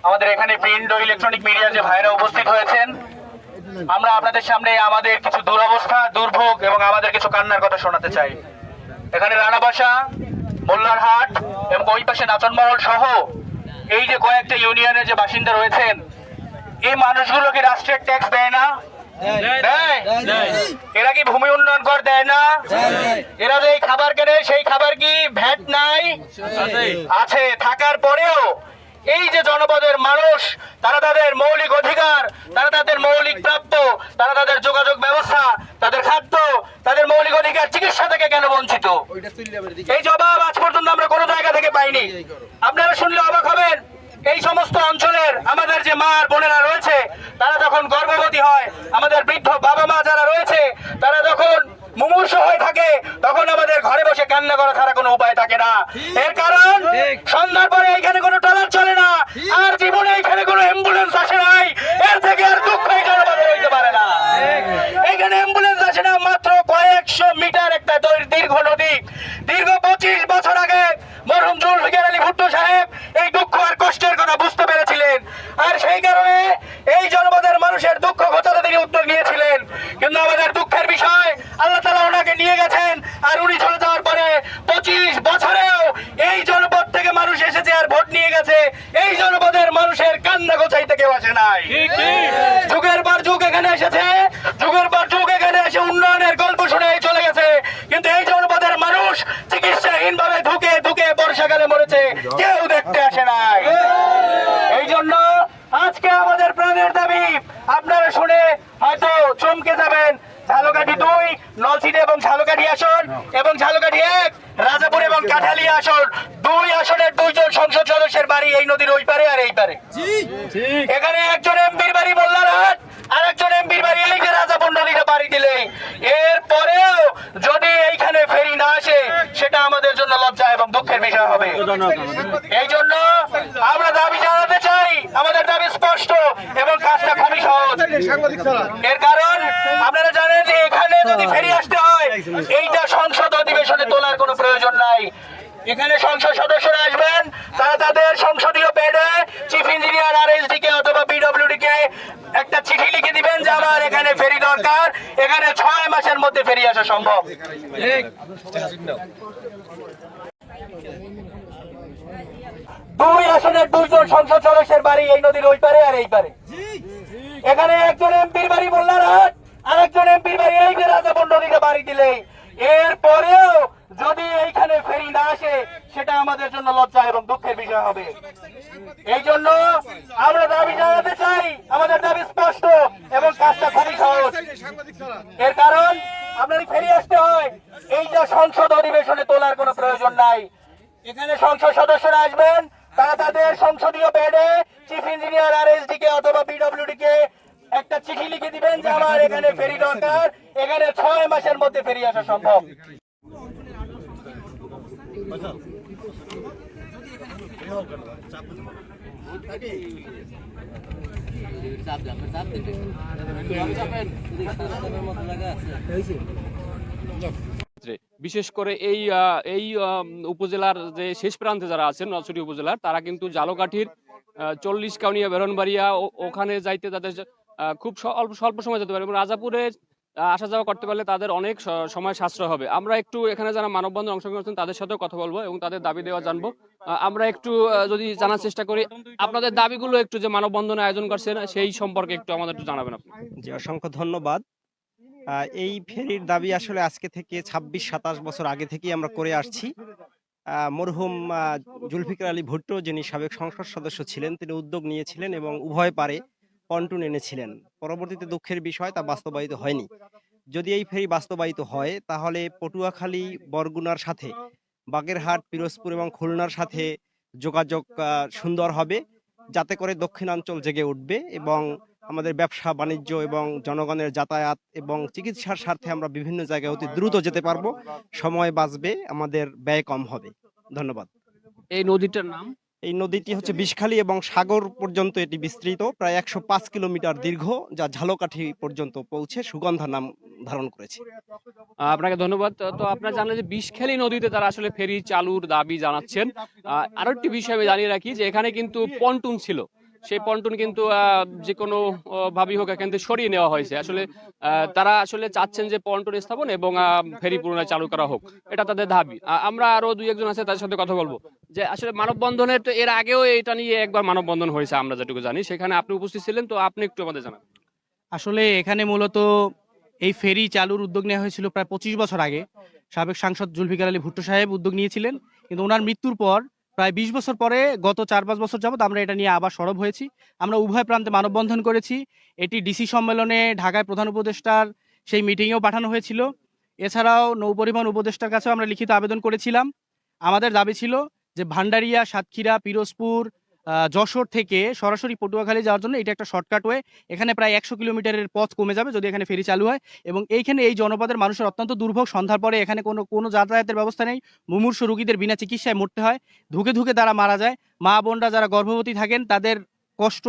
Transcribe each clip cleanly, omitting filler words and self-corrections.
আমাদের এখানে প্রিন্ট ও ইলেকট্রনিক মিডিয়ার যে ভাইরা উপস্থিত হয়েছেন, আমরা আপনাদের সামনে আমাদের কিছু দুরবস্থা, দুর্ভোগ এবং আমাদের কিছু কান্নার কথা শোনাতে চাই। এখানে রানাবাসা, মোল্লারহাট এবং ওই পাশে নাচনমহল সহ এই যে কয়েকটা ইউনিয়নের যে বাসিন্দা রয়েছেন, এই মানুষগুলোকে রাষ্ট্রের ট্যাক্স দেয় না? এরা কি ভূমি উন্নয়ন কর দেয় না? এরা যে খাবার কেনে সেই খাবার কি ভ্যাট নাই? আছে। থাকার পরেও এই যে জনপদের মানুষ, তারা তাদের মৌলিক অধিকার, তারা তাদের মৌলিক প্রাপ্য, তারা তাদের যোগাযোগ ব্যবস্থা, তাদের খাদ্য, তাদের মৌলিক অধিকার, চিকিৎসা থেকে কেন বঞ্চিত? এই জবাব আজ পর্যন্ত আমরা কোনো জায়গা থেকে পাইনি। আপনারা শুনলে অবাক হবেন, এই সমস্ত অঞ্চলের আমাদের যে মা আর বোনেরা রয়েছে, তারা যখন গর্ভবতী হয়, আমাদের বৃদ্ধ বাবা মা যারা রয়েছে, তারা যখন মুমূর্ষু হয়ে থাকে, তখন আমাদের ঘরে বসে কান্না করা ছাড়া কোনো উপায় থাকে না। এর কারণ সন্ধ্যার পরে এখানে কোনো ট্রলার চলে না, আর জীবনে এখানে কোনো অ্যাম্বুলেন্স আসে নাই। এর থেকে আর দুঃখ এই জনপদে হইতে পারে না। এখানে অ্যাম্বুলেন্স আসে না, মাত্র কয়েকশো মিটার একটা দীর্ঘ নদী। দীর্ঘ 25 বছর আগে মরহুম জুলফিকার আলী ভুট্টো সাহেব এই দুঃখ আর কষ্টের কথা বুঝতে পেরেছিলেন, আর সেই কারণে এই জনপদের মানুষের দুঃখ ঘোচাতে তিনি উদ্যোগ নিয়েছিলেন। কিন্তু আমাদের দুঃখের বিষয়, আল্লাহ তাআলা ওনাকে নিয়ে গেছেন, আর উনি চলে যাওয়ার পরে 25 বছরেও এই জনপদ থেকে মানুষ এসেছে আর ভোট নিয়ে গেছে। এই জনপদের মানুষের কান্না গোছাইতে কেউ আসে নাই। যুগের পর যুগ এখানে এসেছে, যুগের পর যুগ এখানে এসে উন্নয়নের গল্প শুনে চলে গেছে, কিন্তু এই জনপদের মানুষ চিকিৎসাহীন ভাবে ধুকে ধুকে বর্ষাকালে মরেছে, কেউ দেখতে আসে নাই। এই জন্য আজকে আমাদের প্রাণের দাবি, আপনারা শুনে হয়তো চমকে যাবেন, ঝালকাঠি 2, নলছিটি এবং ঝালকাঠি আসন এবং ঝালকাঠি 1, রাজাপুর এবং কাঠালিয়া আসন, 2 আসনের 2 জন সংসদ সদস্যের বাড়ি এই নদীর ওই পারে আর এই পারে। এখানে একজন এমপির বাড়ি মোল্লারহাট, আর একজন এমপির বাড়ি এই যে রাজাপুর নদীটা বাড়ি দিলে। এর পরেও যদি এইখানে ফেরি না আসে, সেটা আমাদের জন্য লজ্জা এবং দুঃখের বিষয় হবে। এই জন্য আমরা দাবি জানাতে চাই, আমাদের দাবি স্পষ্ট এবং কাজটা খুবই সহজ। এর কারণ আপনারা জানেন যে এখানে যদি ফেরি আসতে হয়, এইটা সংসদ অধিবেশনে তোলার কোনো প্রয়োজন নাই। এখানে সংসদ সদস্যরা আসবেন, তারা তাদের সংসদীয় বেডে চিফ ইঞ্জিনিয়ার RSD কে অথবা PWD কে একটা চিঠি লিখে দিবেন যে আমার এখানে ফেরি দরকার। এখানে 6 মাসের মধ্যে ফেরি আসা সম্ভব। 2 আসনের 2 জন সংসদ সদস্যের বাড়ি এই নদীর ওই পারে আর এই পারে। এখানে একজন এমপির বাড়ি মোল্লারহাট, আর একজন এমপির বাড়ি এই যে রাজাপুর নদীতে বাড়ি দিলে। এর পরেও যদি এইখানে ফেরি না আসে, সেটা আমাদের জন্য লজ্জা এবং দুঃখের বিষয় হবে। এই জন্য আমরা দাবি জানাতে চাই, আমাদের দাবি স্পষ্ট এবং কাজটা খুবই সহজ। এর কারণ আপনার ফেরি আসতে হয়, এইটা সংসদ অধিবেশনে তোলার কোনো প্রয়োজন নাই। এখানে সংসদ সদস্যরা আসবেন, তারা তাদের সংসদীয় বেডে চিফ ইঞ্জিনিয়ার RSD কে অথবা PWD কে একটা চিঠি লিখে দিবেন যে আমার এখানে ফেরি দরকার। এখানে 6 মাসের মধ্যে ফেরি আসা সম্ভব। বিশেষ করে এই এই উপজেলার যে শেষ প্রান্তে যারা আছেন, নলছিটি উপজেলার, তারা কিন্তু ঝালকাঠির 40 কাউনিয়া বেরনবাড়িয়া ওখানে যাইতে তাদের খুব স্বল্প সময় যেতে পারে, এবং রাজাপুরে আসা যাওয়া করতে পারলে তাদের অনেক সময় সাশ্রয় হবে। আমরা একটু এখানে যারা মানববন্ধন অংশগ্রহণ করছেন তাদের সাথেও কথা বলবো এবং তাদের দাবি দেওয়া জানবো। আমরা একটু যদি জানার চেষ্টা করি, আপনাদের দাবিগুলো একটু যে মানববন্ধনের আয়োজন করছেন সেই সম্পর্কে একটু আমাদের একটু জানাবেন আপনি। জি, অসংখ্য ধন্যবাদ। এই ফেরির দাবি আসলে আজকে থেকে 26-27 বছর আগে থেকেই আমরা করে আসছি। মরহুম জুলফিকার আলী ভুট্টো, যিনি সাবেক সংসদ সদস্য ছিলেন, তিনি উদ্যোগ নিয়েছিলেন এবং উভয় পারে পন্টুন এনেছিলেন। পরবর্তীতে দুঃখের বিষয় তা বাস্তবায়িত হয়নি। যদি এই ফেরি বাস্তবায়িত হয়, তাহলে পটুয়াখালী, বরগুনার সাথে বাগেরহাট, পিরোজপুর এবং খুলনার সাথে যোগাযোগ সুন্দর হবে, যাতে করে দক্ষিণাঞ্চল জেগে উঠবে এবং আমাদের ব্যবসা বাণিজ্য এবং জনগণের যাতায়াত এবং চিকিৎসার স্বার্থে আমরা বিভিন্ন জায়গায় অতি দ্রুত যেতে পারবো, সময় বাঁচবে, আমাদের ব্যয় কম হবে। ধন্যবাদ। এই নদীটার নাম এই নদীটি হচ্ছে বিষখালী এবং সাগর পর্যন্ত এটি বিস্তৃত, প্রায় 105 কিলোমিটার দীর্ঘ, যা ঝালকাঠি পর্যন্ত পৌঁছে সুগন্ধা নাম ধারণ করেছে। আপনাকে ধন্যবাদ। তো আপনারা জানেন যে বিষখালী নদীতে তারা আসলে ফেরি চালুর দাবি জানাচ্ছেন। আরো একটি বিষয় আমি জানিয়ে রাখি যে এখানে কিন্তু পন্টুন ছিল, সেই পন্টুন কিন্তু যে কোনো ভাবেই হোক এখান থেকে সরিয়ে নেওয়া হয়েছে। আসলে তারা আসলে চাচ্ছেন যে পন্টুন স্থাপন এবং ফেরি পুনরায় চালু করা হোক, এটা তাদের দাবি। আমরা আরো দুই একজন আছে তাদের সাথে কথা বলবো যে আসলে মানববন্ধনের তো এর আগেও এটা নিয়ে একবার মানববন্ধন হয়েছে আমরা যেটুকু জানি, সেখানে আপনি উপস্থিত ছিলেন, তো আপনি একটু আমাদের জানান। আসলে এখানে মূলত এই ফেরি চালুর উদ্যোগ নেওয়া হয়েছিল প্রায় 25 বছর আগে। সাবেক সাংসদ জুলফিকার আলী ভুট্টো সাহেব উদ্যোগ নিয়েছিলেন, কিন্তু ওনার মৃত্যুর পর প্রায় 20 বছর পরে গত 4-5 বছর যাবত আমরা এটা নিয়ে আবার সরব হয়েছি। আমরা উভয় প্রান্তে মানববন্ধন করেছি। এটি ডিসি সম্মেলনে ঢাকায় প্রধান উপদেষ্টার সেই মিটিংয়েও পাঠানো হয়েছিল। এছাড়াও নৌপরিবহন উপদেষ্টার কাছেও আমরা লিখিত আবেদন করেছিলাম। আমাদের দাবি ছিল যে ভান্ডারিয়া, সাতক্ষীরা, পিরোজপুর, যশোর থেকে সরাসরি পটুয়াখালী যাওয়ার জন্য এটা একটা শর্টকাট ওয়ে। এখানে প্রায় 100 কিলোমিটারের পথ কমে যাবে যদি এখানে ফেরি চালু হয়। এবং এইখানে এই জনপদের মানুষের অত্যন্ত দুর্ভোগ। সন্ধ্যার পরে এখানে কোনো যাতায়াতের ব্যবস্থা নেই। মুমূর্ষু রোগীদের বিনা চিকিৎসায় মরতে হয়, ধুকে ধুকে তারা মারা যায়। মা বোনরা যারা গর্ভবতী থাকেন তাদের কষ্ট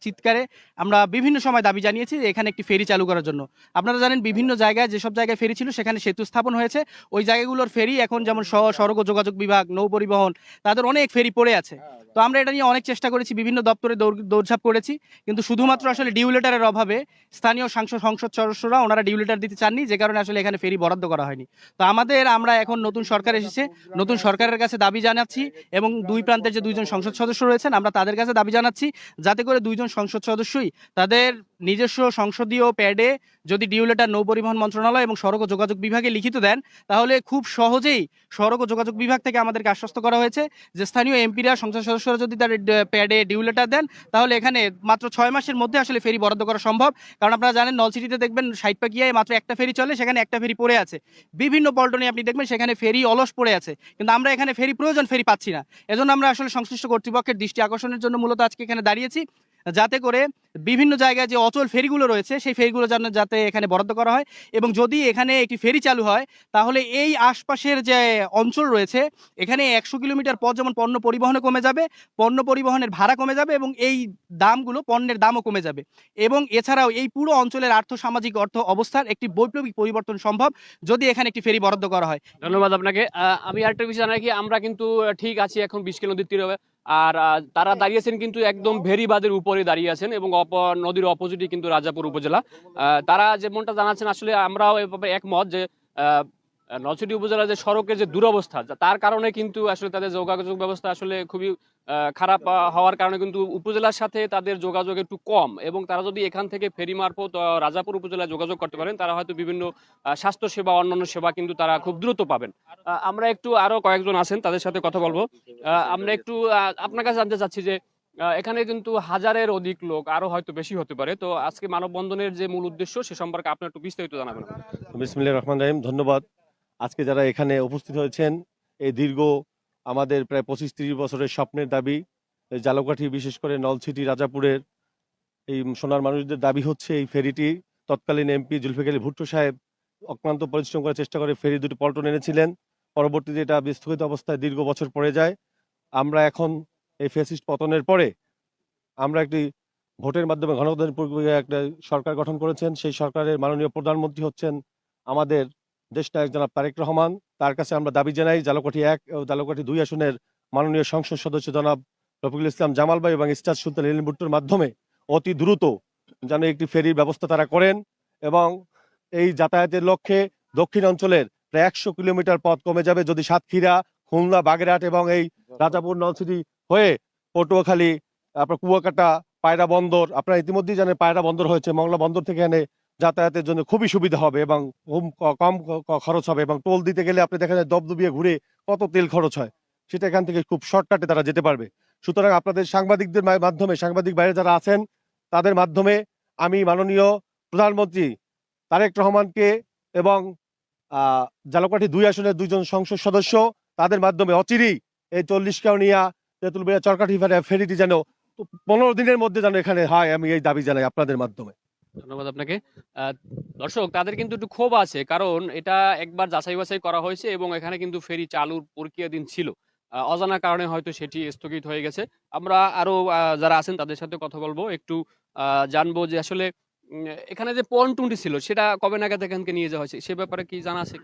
চিৎকারে আমরা বিভিন্ন সময় দাবি জানিয়েছি যে এখানে একটি ফেরি চালু করার জন্য। আপনারা জানেন বিভিন্ন জায়গায় যেসব জায়গায় ফেরি ছিল সেখানে সেতু স্থাপন হয়েছে। ওই জায়গাগুলোর ফেরি এখন যেমন সড়ক ও যোগাযোগ বিভাগ, নৌ পরিবহন, তাদের অনেক ফেরি পড়ে আছে। তো আমরা এটা নিয়ে অনেক চেষ্টা করেছি, বিভিন্ন দপ্তরে দৌড়ঝাঁপ করেছি, কিন্তু শুধুমাত্র আসলে ডিউ লেটারের অভাবে স্থানীয় সংসদ সদস্যরা ওনারা ডিউ লেটার দিতে চাননি, যে কারণে আসলে এখানে ফেরি বরাদ্দ করা হয়নি। তো আমরা এখন নতুন সরকার এসেছে, নতুন সরকারের কাছে দাবি জানাচ্ছি এবং দুই প্রান্তের যে দুইজন সংসদ সদস্য রয়েছেন আমরা তাদের কাছে দাবি জানাচ্ছি যাতে করে দুইজন সংসদ সদস্যই তাদের নিজস্ব সংসদীয় প্যাডে যদি ডিউ লেটার নৌ পরিবহন মন্ত্রণালয় এবং সড়ক ও যোগাযোগ বিভাগে লিখিত দেন, তাহলে খুব সহজেই সড়ক ও যোগাযোগ বিভাগ থেকে আমাদেরকে আশ্বস্ত করা হয়েছে যে স্থানীয় এমপিরা, সংসদ সদস্যরা যদি তার প্যাডে ডিউ লেটার দেন তাহলে এখানে মাত্র 6 মাসের মধ্যে আসলে ফেরি বরাদ্দ করা সম্ভব। কারণ আপনারা জানেন নলছিটিতে দেখবেন 60 পাকিয়ায় মাত্র একটা ফেরি চলে, সেখানে একটা ফেরি পড়ে আছে। বিভিন্ন পল্টনে আপনি দেখবেন সেখানে ফেরি অলস পড়ে আছে, কিন্তু আমরা এখানে ফেরি পাচ্ছি না। এজন্য আমরা আসলে সংশ্লিষ্ট কর্তৃপক্ষের দৃষ্টি আকর্ষণের জন্য মূলত আজকে এখানে দাঁড়িয়েছি, যাতে করে বিভিন্ন জায়গায় যে অচল ফেরিগুলো রয়েছে সেই ফেরিগুলো যাতে এখানে বরাদ্দ করা হয়। এবং যদি এখানে একটি ফেরি চালু হয় তাহলে এই আশপাশের যে অঞ্চল রয়েছে এখানে 100 কিলোমিটার পথ যেমন পণ্য পরিবহনে কমে যাবে, পণ্য পরিবহনের ভাড়া কমে যাবে এবং এই পণ্যের দামও কমে যাবে। এবং এছাড়াও এই পুরো অঞ্চলের আর্থসামাজিক অবস্থার একটি বৈপ্লবিক পরিবর্তন সম্ভব যদি এখানে একটি ফেরি বরাদ্দ করা হয়। ধন্যবাদ আপনাকে। আমি আরেকটা বিষয় জানাই কি, আমরা কিন্তু ঠিক আছি এখন বিষখালী নদীর তীরে, আর তারা দাঁড়িয়েছেন কিন্তু একদম ভেরিবাদের উপরে দাঁড়িয়ে আছেন এবং নদীর অপোজিটে কিন্তু রাজাপুর উপজেলা। তারা যেমনটা জানাচ্ছেন আসলে আমরাও এভাবে একমত যে নলছিটি উপজেলার যে সড়কের যে দুরবস্থা, তার কারণে কিন্তু আসলে তাদের যোগাযোগ ব্যবস্থা আসলে খুবই খারাপ হওয়ার কারণে কিন্তু উপজেলার সাথে তাদের যোগাযোগ একটু কম, এবং তারা যদি এখান থেকে ফেরি মারফত রাজাপুর উপজেলায় যোগাযোগ করতে পারেন তারা হয়তো বিভিন্ন স্বাস্থ্য সেবা, অন্যান্য সেবা কিন্তু তারা খুব দ্রুত পাবেন। আমরা একটু আরো কয়েকজন আছেন তাদের সাথে কথা বলবো। আমরা একটু আপনার কাছে জানতে চাচ্ছি যে এখানে কিন্তু হাজারের অধিক লোক, আরো হয়তো বেশি হতে পারে, তো আজকে মানববন্ধনের যে মূল উদ্দেশ্য সে সম্পর্কে আপনি একটু বিস্তারিত জানাবেন। বিসমিল্লাহির রহমানির রহিম। ধন্যবাদ। আজকে যারা এখানে উপস্থিত হয়েছেন, এই দীর্ঘ আমাদের প্রায় 25-30 বছরের স্বপ্নের দাবি ঝালকাঠি, বিশেষ করে নলছিটি, রাজাপুরের এই সোনার মানুষদের দাবি হচ্ছে এই ফেরিটি তৎকালীন এমপি জুলফিকার আলী ভুট্টো সাহেব অক্লান্ত পরিশ্রম করার চেষ্টা করে ফেরি দুটি পল্টন এনেছিলেন। পরবর্তীতে এটা বিস্থগিত অবস্থায় দীর্ঘ বছর পড়ে যায়। আমরা এখন এই ফ্যাসিস্ট পতনের পরে আমরা একটি ভোটের মাধ্যমে গণতন্ত্রের প্রক্রিয়ায় একটা সরকার গঠন করেছেন। সেই সরকারের মাননীয় প্রধানমন্ত্রী হচ্ছেন আমাদের দেশনায়ক জনাব তারেক রহমান। তার কাছে আমরা দাবি জানাই ঝালকাঠি 1 ও ঝালকাঠি 2 আসনের মাননীয় সংসদ সদস্য জনাব রফিকুল ইসলাম জামাল ভাই এবং ইস্টার সুলতান লিলিন ভুট্টোর মাধ্যমে অতি দ্রুত যেন একটি ফেরির ব্যবস্থা তারা করেন এবং এই যাতায়াতের লক্ষ্যে দক্ষিণ অঞ্চলের প্রায় 100 কিলোমিটার পথ কমে যাবে যদি সাতক্ষীরা, খুলনা, বাগেরহাট এবং এই রাজাপুর, নলছিটি হয়ে পটুয়াখালী, আপনার কুয়াকাটা, পায়রা বন্দর, আপনারা ইতিমধ্যেই জানেন পায়রা বন্দর হয়েছে, মংলা বন্দর থেকে এনে যাতায়াতের জন্য খুবই সুবিধা হবে এবং কম খরচ হবে। এবং টোল দিতে গেলে আপনি দেখেন দবদবিয়ে ঘুরে কত তেল খরচ হয়, সেটা এখান থেকে খুব শর্টকাটে তারা যেতে পারবে। সুতরাং আপনাদের সাংবাদিকদের মাধ্যমে, সাংবাদিক বাইরে যারা আছেন তাদের মাধ্যমে আমি মাননীয় প্রধানমন্ত্রী তারেক রহমানকে এবং ঝালকাঠি 2 আসনের 2 জন সংসদ সদস্য তাদের মাধ্যমে অচিরেই এই 40 কাউনিয়া তেঁতুলবেড়া চরকাঠি ফেরিটি যেন 15 দিনের মধ্যে যেন এখানে হয়, আমি এই দাবি জানাই আপনাদের মাধ্যমে। ধন্যবাদ আপনাকে। দর্শক, তাদের কিন্তু একটু ক্ষোভ আছে, কারণ এটা একবার যাচাই বাছাই করা হয়েছে এবং এখানে কিন্তু ফেরি চালুর প্রক্রিয়াধীন ছিল। অজানা কারণে হয়তো সেটি স্থগিত হয়ে গেছে। আমরা আরো যারা আছেন তাদের সাথে কথা বলবো, একটু জানবো যে আসলে এখানে যে পন্টুনটি ছিল সেটা কবে নাগাদ এখানকে নিয়ে যাওয়া হয়েছে, সে ব্যাপারে কি জানা আছে?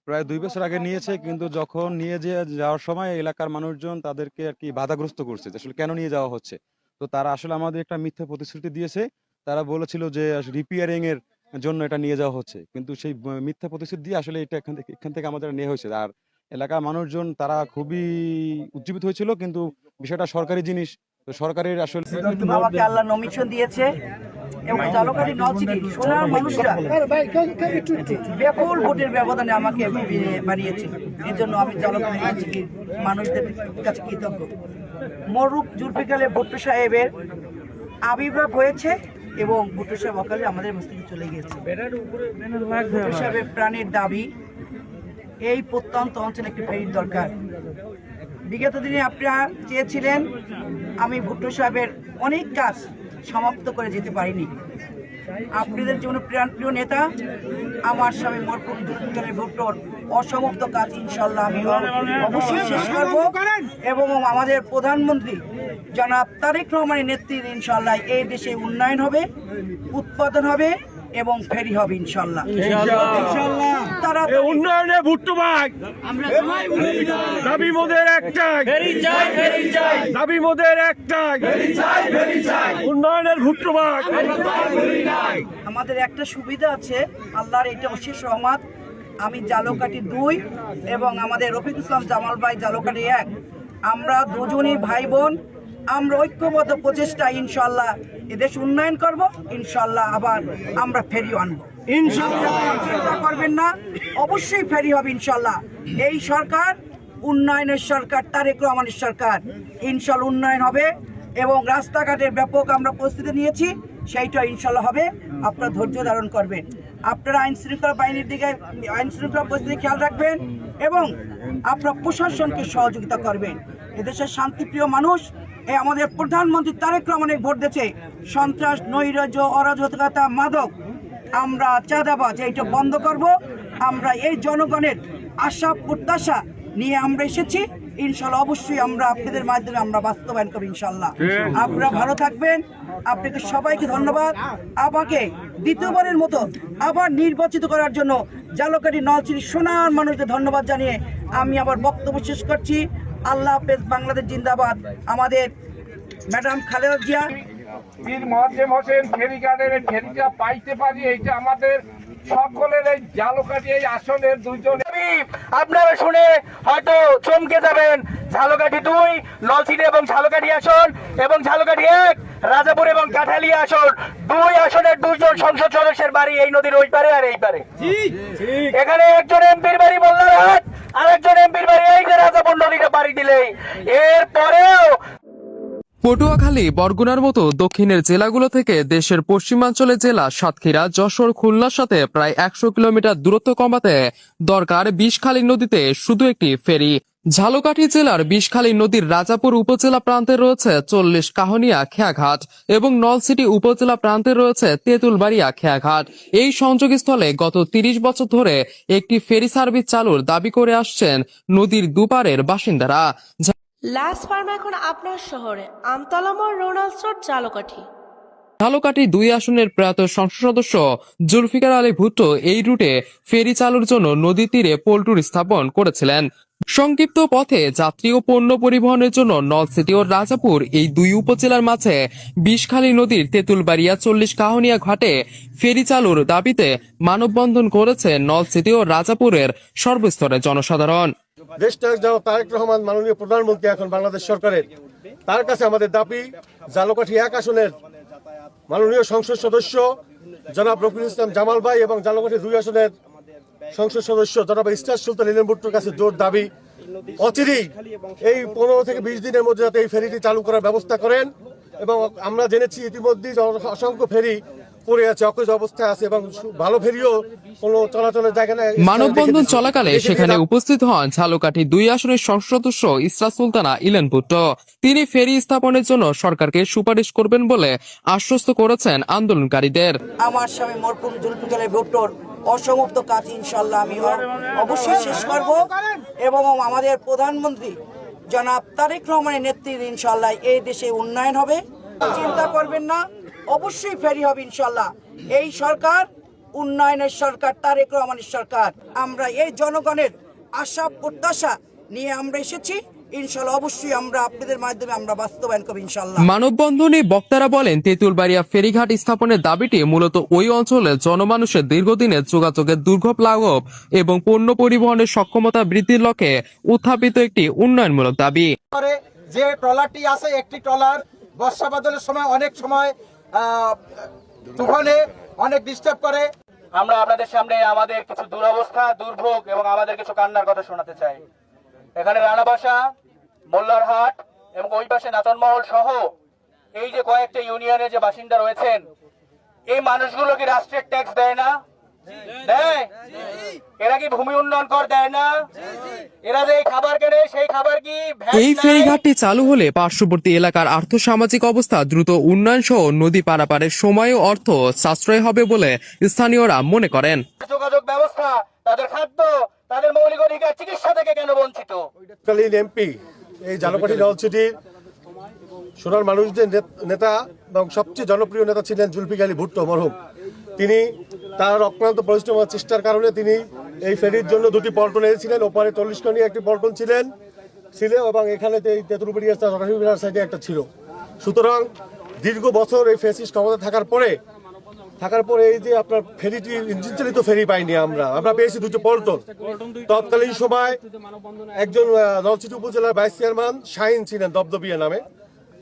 প্রায় 2 বছর আগে নিয়েছে, কিন্তু যখন নিয়ে যাওয়ার সময় এলাকার মানুষজন তাদেরকে আর কি বাধাগ্রস্ত করছে যে আসলে কেন নিয়ে যাওয়া হচ্ছে। তো তারা আসলে আমাদের একটা মিথ্যা প্রতিশ্রুতি দিয়েছে। তারা বলেছিল যে রিপেয়ারিং এর জন্য এটা নিয়ে যাওয়া হচ্ছে, কিন্তু সেই মিথ্যা প্রতিশ্রুতি দিয়ে আসলে এটা এখান থেকে আমাদের নেওয়া হয়েছে। আর এলাকার মানুষজন তারা খুবই উজ্জীবিত হয়েছিল, কিন্তু বিষয়টা সরকারি জিনিস, তো সরকারের আসলে আমাকে আল্লাহ নমিশন দিয়েছে এবং জালকাঠি নলছিটি সোনার মানুষরা বিপুল ভোটের ব্যবধানে আমাকে বানিয়েছে। এর জন্য আমি জালকাঠি নলছিটির মানুষদের কাছে কৃতজ্ঞ। মরুপ জুলফিকার আলী ভুট্টো সাহেবের আবির্ভাব হয়েছে এবং ভুট্টো সাহেব অকালে আমাদের কাছ থেকে চলে গিয়েছে। ভুট্টো সাহেবের প্রাণের দাবি এই প্রত্যন্ত অঞ্চলে একটি ফেরির দরকার। বিগত দিনে আপনারা চেয়েছিলেন, আমি ভুট্টো সাহেবের অনেক কাজ সমাপ্ত করে যেতে পারিনি। আপনাদের জন্য প্রাণপ্রিয় নেতা আমার স্বামী মরহুম জুলফিকার আলী ভুট্টোর অসমাপ্ত কাজ ইনশাল্লাহ আমি অবশ্যই শেষ করব এবং আমাদের প্রধানমন্ত্রী জনাব তারেক রহমানের নেতৃত্বে ইনশাল্লাহ এই দেশে উন্নয়ন হবে, উৎপাদন হবে এবং ফেরি হবে ইনশাল্লাহ। তারা উন্নয়নে ভুট্টো ভাই দাবি মোদের একটাই, দাবি মোদের একটাই, উন্নয়নের ভুট্টো ভাই। আমাদের একটা সুবিধা আছে, আল্লাহর এটা অশেষ রহমত। আমি জালকাঠি 2 এবং আমাদের রফিক ইসলাম জামাল ভাই জালকাঠি 1, আমরা দুজনই ভাই বোন। আমরা ঐক্যবদ্ধ প্রচেষ্টা ইনশাল্লাহ এদেশ উন্নয়ন করব, ইনশাল্লাহ আবার আমরা ফেরিও আনবো ইনশাল্লাহ। চিন্তা করবেন না, অবশ্যই ফেরি হবে ইনশাল্লাহ। এই সরকার উন্নয়নের সরকার, তারেক রহমানের সরকার, ইনশাল্লাহ উন্নয়ন হবে এবং রাস্তাঘাটের ব্যাপক আমরা প্রস্তুতি নিয়েছি, সেইটা ইনশাল্লাহ হবে। আপনারা ধৈর্য ধারণ করবেন, আপনারা আইন শৃঙ্খলা বাহিনীর দিকে আইন শৃঙ্খলা পরিস্থিতি খেয়াল রাখবেন এবং আপনারা প্রশাসনকে সহযোগিতা করবেন। এদেশের শান্তিপ্রিয় মানুষ আমাদের প্রধানমন্ত্রী তারেক রহমানের ভোট দিয়েছে। সন্ত্রাস, নৈরাজ্য, অরাজকতা, মাদক, আমরা চাঁদাবাজ, এইটা বন্ধ করব। আমরা এই জনগণের আশা প্রত্যাশা নিয়ে আমরা এসেছি, ইনশাল্লাহ অবশ্যই আমরা আপনাদের মাধ্যমে আমরা বাস্তবায়ন করব ইনশাল্লাহ। আপনারা ভালো থাকবেন, আপনাকে সবাইকে ধন্যবাদ। আমাকে দ্বিতীয়বারের মতো আবার নির্বাচিত করার জন্য জালকাঠি নলছিটি সোনার মানুষদের ধন্যবাদ জানিয়ে আমি আবার বক্তব্য শেষ করছি। আল্লাহ হাফেজ, বাংলাদেশ জিন্দাবাদ। আমাদের ম্যাডাম খালেদা জিয়া, বীর মোয়াজ্জেম হোসেন ফেরিঘাটের ফেরিটা পাইতে পারি, এইটা আমাদের সকলের এই জালকাঠি এই আসনের দুইজন। আপনারা শুনে হয়তো চমকে যাবেন, ঝালকাঠি 2 নলছিটি এবং ঝালকাঠি আসন এবং ঝালকাঠি 1 রাজাপুর এবং কাঠালিয়া আসন, 2 আসনের 2 জন সংসদ সদস্যের বাড়ি এই নদীর ওই পারে আর এই পারে। এখানে একজন এমপির বাড়ি মোল্লারহাট, আরেকজন এমপির বাড়ি এই যে রাজাপুর নদীটা পাড়ি দিলেই। এর পরেও পটুয়াখালী, বরগুনার মতো দক্ষিণের জেলাগুলো থেকে দেশের পশ্চিমাঞ্চলের জেলা সাতক্ষীরা, যশোর, খুলনার সাথে প্রায় 100 কিলোমিটার দূরত্ব কমাতে দরকার বিষখালী নদীতে শুধু একটি ফেরি। ঝালকাঠি জেলার বিষখালী নদীর রাজাপুর উপজেলা প্রান্তে রয়েছে 40 কাহনিয়া খেয়াঘাট এবং নলছিটি উপজেলা প্রান্তে রয়েছে তেঁতুলবাড়িয়া খেয়াঘাট। এই সংযোগস্থলে গত 30 বছর ধরে একটি ফেরি সার্ভিস চালুর দাবি করে আসছেন নদীর দুপারের বাসিন্দারা। লাস ফার্ম এখন আপনার শহরে, আমতলা মোড়, রোনাল্ডস রোড, জালকাঠি। ঝালকাঠি 2 আসনের প্রয়াত সংসদ সদস্য জুলফিকার আলী ভুট্টো এই রুটে ফেরি চালুর জন্য নদী তীরে পোল্ট্রি স্থাপন করেছিলেন। সংক্ষিপ্ত পথে যাত্রী ও পণ্য পরিবহনের জন্য নলছিটি ও রাজাপুর এই 2 উপজেলার মাঝে বিষখালী নদীর তেঁতুলবাড়িয়া 40 কাহনিয়া ঘাটে ফেরি চালুর দাবিতে মানববন্ধন করেছে নলছিটি ও রাজাপুরের সর্বস্তরের জনসাধারণ। দেশনায়ক জনাব তারেক রহমান মাননীয় প্রধানমন্ত্রী এখন বাংলাদেশ সরকারের, তার কাছে আমাদের দাবি জালকাঠি 1 আসনের মাননীয় সংসদ সদস্য জনাব রফিকুল ইসলাম জামাল ভাই এবং জালকাঠি 2 আসনের সংসদ সদস্য জনাব ইস্টার সুলতান ইলেন ভুট্টোর কাছে জোর দাবি, অচিরেই এই 15 থেকে 20 দিনের মধ্যে যাতে এই ফেরিটি চালু করার ব্যবস্থা করেন। এবং আমরা জেনেছি ইতিমধ্যেই অসংখ্য ফেরি পড়ে আছে, অকেজ অবস্থায় আছে এবং ভালো ফেরিও কোনো চলাচলের জায়গা নেই। মানববন্ধন চলাকালে সেখানে উপস্থিত হন ঝালকাঠি 2 আসনের সংসদ সদস্য ইসরা সুলতানা ইলেন ভুট্টো। তিনি ফেরি স্থাপনের জন্য সরকারকে সুপারিশ করবেন বলে আশ্বস্ত করেছেন আন্দোলনকারীদের। আমার স্বামী মরহুম জুলফিকার আলী ভুট্টোর অসমাপ্ত কাজ ইনশাল্লাহ আমি অবশ্যই শেষ করব এবং আমাদের প্রধানমন্ত্রী জনাব তারেক রহমানের নেতৃত্বে ইনশাল্লাহ এই দেশে উন্নয়ন হবে। চিন্তা করবেন না, অবশ্যই ফেরি হবে ইনশাল্লাহ। এই সরকার উন্নয়নের সরকার, তারেক রহমানের সরকার। আমরা এই জনগণের আশা প্রত্যাশা নিয়ে আমরা এসেছি, ইনশাল্লাহ অবশ্যই আমরা আপনাদের মাধ্যমে আমরা বাস্তবায়ন করব ইনশাল্লাহ। মানববন্ধনে বক্তারা বলেন, তেঁতুলবাড়িয়া ফেরিঘাট স্থাপনের দাবিটি মূলত ওই অঞ্চলে জনমানুষের দীর্ঘদিনের যোগাযোগের দুর্ভোগ লাঘব এবং পণ্য পরিবহনের সক্ষমতা বৃদ্ধির লক্ষ্যে উত্থাপিত একটি উন্নয়নমূলক দাবি। যে ট্রলারটি আছে, একটি ট্রলার বর্ষা বাদলের সময় অনেক সময় তুফানে অনেক ডিস্টার্ব করে। আমরা আপনাদের সামনে আমাদের কিছু দুরবস্থা, দুর্ভোগ এবং আমাদের কিছু কান্নার কথা শোনাতে চাই। এখানে রানাবাসা, মোল্লারহাট এবং ওই পাশে নাচনমহল সহ এই যে কয়েকটা ইউনিয়নের যে বাসিন্দা রয়েছেন, এই মানুষগুলো কি রাষ্ট্রের ট্যাক্স দেয় না? দেয়? এরা কি ভূমি উন্নয়ন কর দেয় না? এরা যে খাবার কেনে সেই খাবার কি এই ফেরিঘাটটি চালু হলে পার্শ্ববর্তী এলাকার আর্থসামাজিক অবস্থা দ্রুত উন্নয়ন সহ নদী পারাপারের সময় ও অর্থ সাশ্রয় হবে বলে স্থানীয়রা মনে করেন। যোগাযোগ ব্যবস্থা, তাদের খাদ্য, তাদের মৌলিক অধিকার, চিকিৎসা থেকে কেন বঞ্চিত? তৎকালীন এমপি এই ঝালকাঠি নলছিটির সোনার মানুষদের নেতা এবং সবচেয়ে জনপ্রিয় নেতা ছিলেন জুলফিকার আলী ভুট্টো মরহুম। তিনি তার অক্লান্ত পরিশ্রম চেষ্টার কারণে তিনি এই ফেরির জন্য দুটি পল্টন এনেছিলেন। ওপারে 40 কোণী একটি পল্টন ছিল এবং এখানে তেঁতুলবাড়িয়া সাইডে একটা ছিল। সুতরাং দীর্ঘ বছর এই ফেসিস ক্ষমতা থাকার পরে এই যে আপনার ফেরিটি ইঞ্জিন চালিত ফেরি পাইনি আমরা পেয়েছি দুটো পল্টন। তৎকালীন সময় একজন নলছিটি উপজেলার ভাইস চেয়ারম্যান শাহিন ছিলেন দবদবিয়া নামে,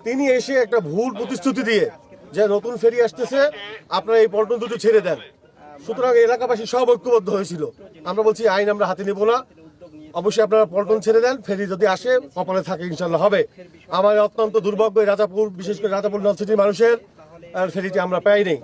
তিনি এসে একটা ভুল প্রতিশ্রুতি দিয়ে যে নতুন ফেরি আসতেছে, আপনারা এই পল্টন দুটো ছেড়ে দেন। সুতরাং এলাকাবাসী সব ঐক্যবদ্ধ হয়েছিল। আমরা বলছি আইন আমরা হাতে নেব না, অবশ্যই আপনারা পল্টন ছেড়ে দেন, ফেরি যদি আসে কপালে থাকে ইনশাল্লাহ হবে। আমার অত্যন্ত দুর্ভাগ্য রাজাপুর, বিশেষ করে রাজাপুর নলছিটির মানুষের ফেরিটি আমরা পাই নাই।